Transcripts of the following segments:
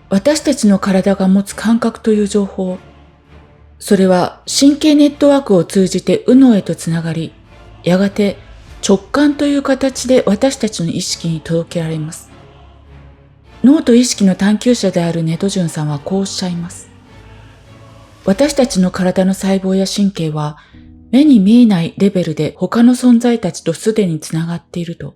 私たちの体が持つ感覚という情報、それは神経ネットワークを通じて右脳へとつながり、やがて直感という形で私たちの意識に届けられます。脳と意識の探求者であるネトジュンさんはこうおっしゃいます。私たちの体の細胞や神経は目に見えないレベルで他の存在たちとすでにつながっていると。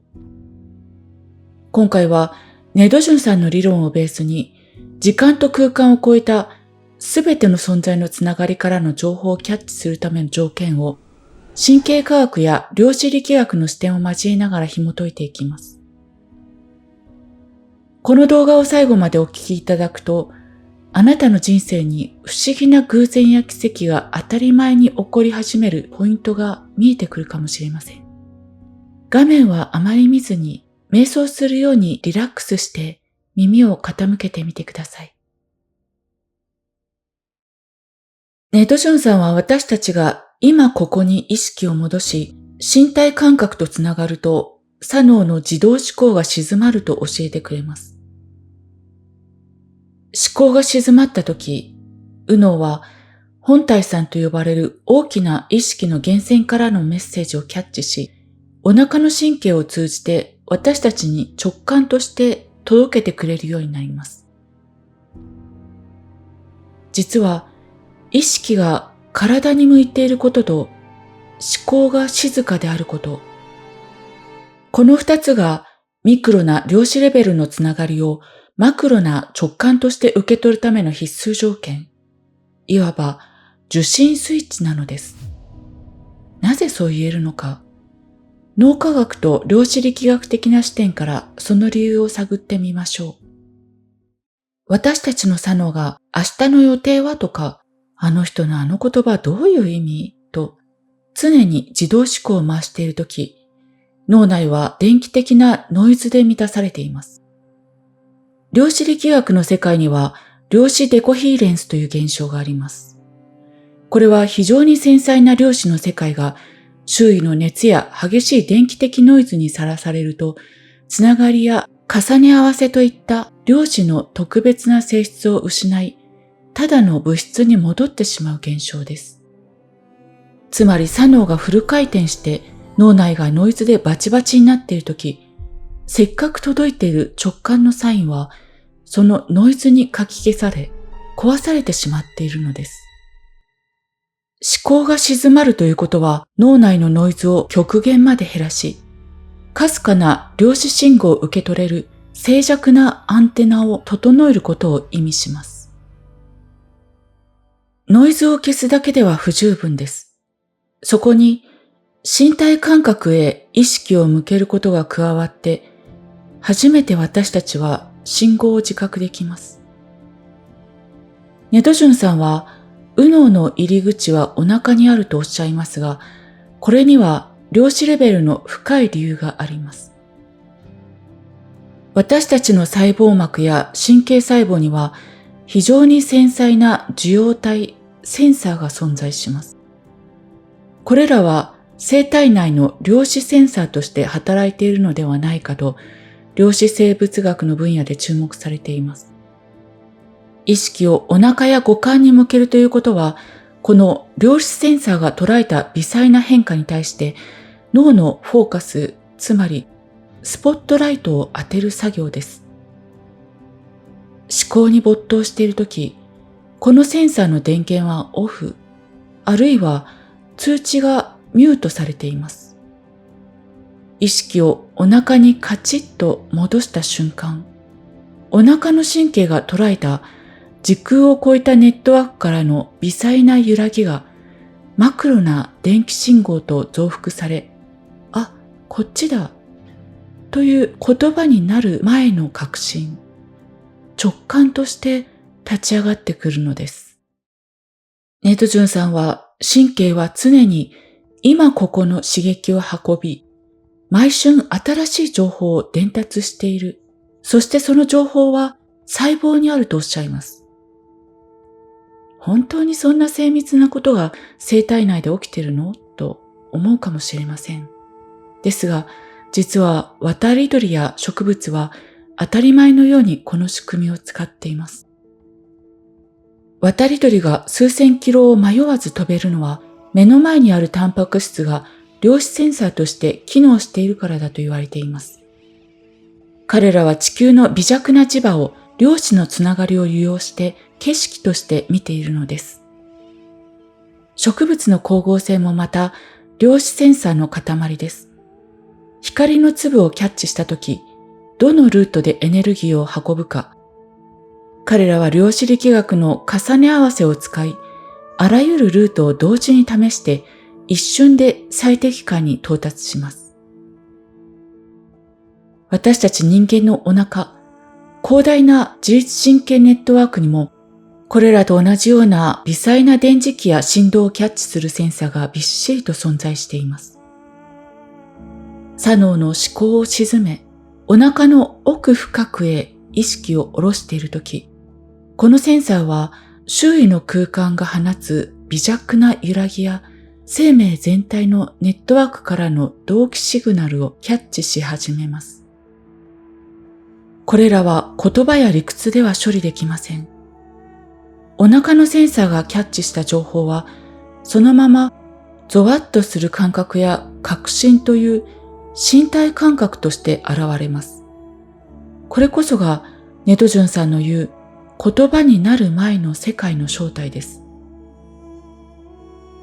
今回はネトジュンさんの理論をベースに時間と空間を超えたすべての存在のつながりからの情報をキャッチするための条件を神経科学や量子力学の視点を交えながら紐解いていきます。この動画を最後までお聞きいただくと、あなたの人生に不思議な偶然や奇跡が当たり前に起こり始めるポイントが見えてくるかもしれません。画面はあまり見ずに瞑想するようにリラックスして耳を傾けてみてください。ネトジュンさんは私たちが今ここに意識を戻し、身体感覚とつながると、左脳の自動思考が静まると教えてくれます。思考が静まったとき、右脳は本体さんと呼ばれる大きな意識の源泉からのメッセージをキャッチし、お腹の神経を通じて私たちに直感として届けてくれるようになります。実は、意識が体に向いていることと思考が静かであること。この二つがミクロな量子レベルのつながりをマクロな直感として受け取るための必須条件。いわば受信スイッチなのです。なぜそう言えるのか。脳科学と量子力学的な視点からその理由を探ってみましょう。私たちの左脳が明日の予定はとか、あの人のあの言葉どういう意味と常に自動思考を回しているとき、脳内は電気的なノイズで満たされています。量子力学の世界には量子デコヒーレンスという現象があります。これは非常に繊細な量子の世界が周囲の熱や激しい電気的ノイズにさらされると、つながりや重ね合わせといった量子の特別な性質を失い、ただの物質に戻ってしまう現象です。つまり左脳がフル回転して脳内がノイズでバチバチになっているとき、せっかく届いている直感のサインはそのノイズにかき消され、壊されてしまっているのです。思考が静まるということは脳内のノイズを極限まで減らし、かすかな量子信号を受け取れる静寂なアンテナを整えることを意味します。ノイズを消すだけでは不十分です。そこに身体感覚へ意識を向けることが加わって、初めて私たちは信号を自覚できます。ネトジュンさんは、右脳の入り口はお腹にあるとおっしゃいますが、これには量子レベルの深い理由があります。私たちの細胞膜や神経細胞には非常に繊細な受容体、センサーが存在します。これらは生体内の量子センサーとして働いているのではないかと、量子生物学の分野で注目されています。意識をお腹や五感に向けるということは、この量子センサーが捉えた微細な変化に対して脳のフォーカス、つまりスポットライトを当てる作業です。思考に没頭しているとき、このセンサーの電源はオフ、あるいは通知がミュートされています。意識をお腹にカチッと戻した瞬間、お腹の神経が捉えた時空を超えたネットワークからの微細な揺らぎがマクロな電気信号と増幅され、あ、こっちだという言葉になる前の確信、直感として立ち上がってくるのです。ネトジュンさんは神経は常に今ここの刺激を運び、毎春新しい情報を伝達している。そしてその情報は細胞にあるとおっしゃいます。本当にそんな精密なことが生体内で起きているのと思うかもしれません。ですが、実は渡り鳥や植物は当たり前のようにこの仕組みを使っています。渡り鳥が数千キロを迷わず飛べるのは、目の前にあるタンパク質が量子センサーとして機能しているからだと言われています。彼らは地球の微弱な磁場を量子のつながりを利用して景色として見ているのです。植物の光合成もまた量子センサーの塊です。光の粒をキャッチしたとき、どのルートでエネルギーを運ぶか、彼らは量子力学の重ね合わせを使い、あらゆるルートを同時に試して一瞬で最適解に到達します。私たち人間のお腹、広大な自律神経ネットワークにも、これらと同じような微細な電磁気や振動をキャッチするセンサーがびっしりと存在しています。左脳の思考を鎮め、お腹の奥深くへ意識を下ろしているとき、このセンサーは周囲の空間が放つ微弱な揺らぎや生命全体のネットワークからの同期シグナルをキャッチし始めます。これらは言葉や理屈では処理できません。お腹のセンサーがキャッチした情報は、そのままゾワッとする感覚や確信という身体感覚として現れます。これこそがネトジュンさんの言う言葉になる前の世界の正体です。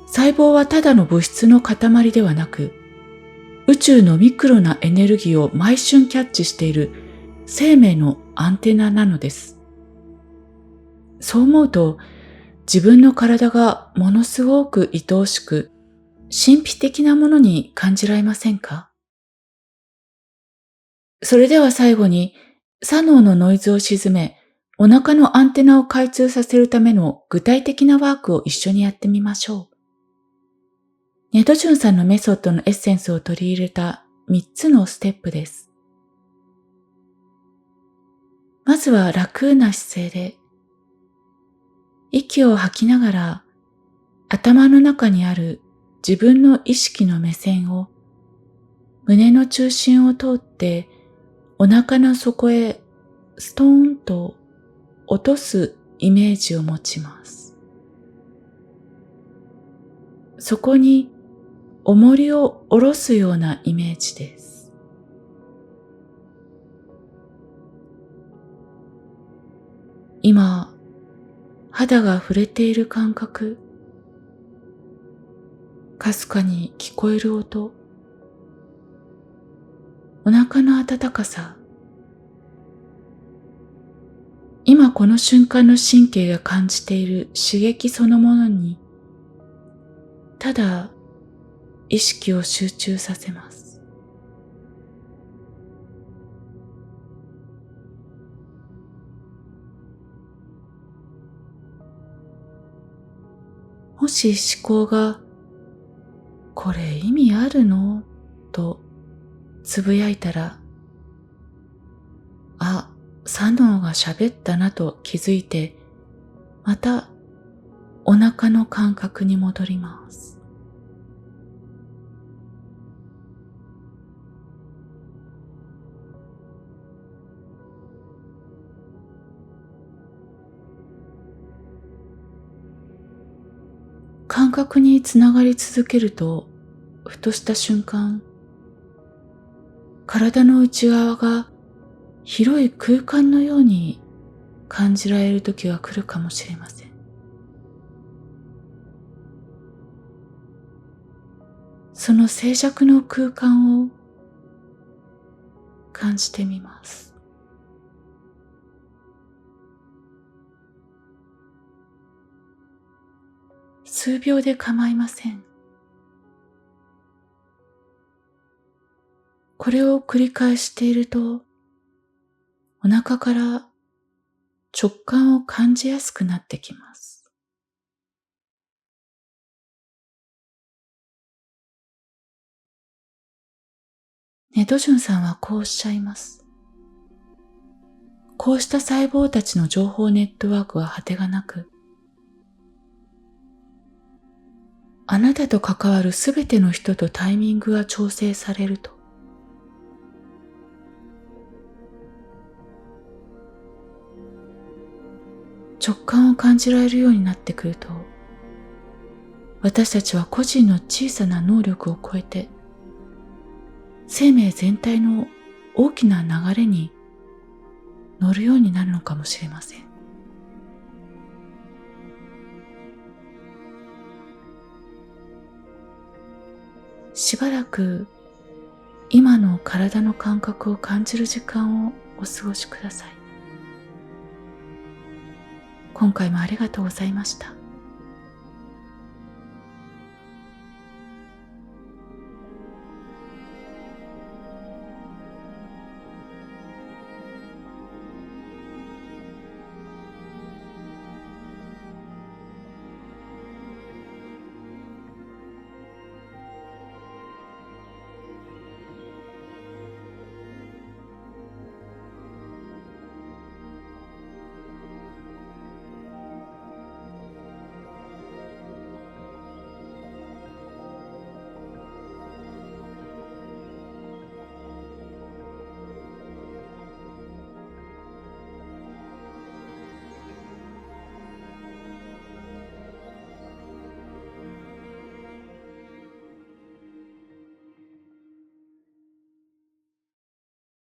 細胞はただの物質の塊ではなく、宇宙のミクロなエネルギーを毎瞬キャッチしている生命のアンテナなのです。そう思うと、自分の体がものすごく愛おしく、神秘的なものに感じられませんか？それでは最後に、左脳のノイズを鎮め、お腹のアンテナを開通させるための具体的なワークを一緒にやってみましょう。ネトジュンさんのメソッドのエッセンスを取り入れた3つのステップです。まずは楽な姿勢で、息を吐きながら頭の中にある自分の意識の目線を胸の中心を通ってお腹の底へストーンと落とすイメージを持ちます。そこに重りを下ろすようなイメージです。今、肌が触れている感覚、かすかに聞こえる音、お腹の温かさ、今この瞬間の神経が感じている刺激そのものに、ただ意識を集中させます。もし思考が、これ意味あるの？とつぶやいたら、あ、左脳が喋ったなと気づいて、またお腹の感覚に戻ります。感覚につながり続けると、ふとした瞬間、体の内側が広い空間のように感じられる時が来るかもしれません。その静寂の空間を感じてみます。数秒で構いません。これを繰り返していると、お腹から直感を感じやすくなってきます。ネトジュンさんはこうおっしゃいます。こうした細胞たちの情報ネットワークは果てがなく、あなたと関わるすべての人とタイミングが調整されると。直感を感じられるようになってくると、私たちは個人の小さな能力を超えて、生命全体の大きな流れに乗るようになるのかもしれません。しばらく今の体の感覚を感じる時間をお過ごしください。今回もありがとうございました。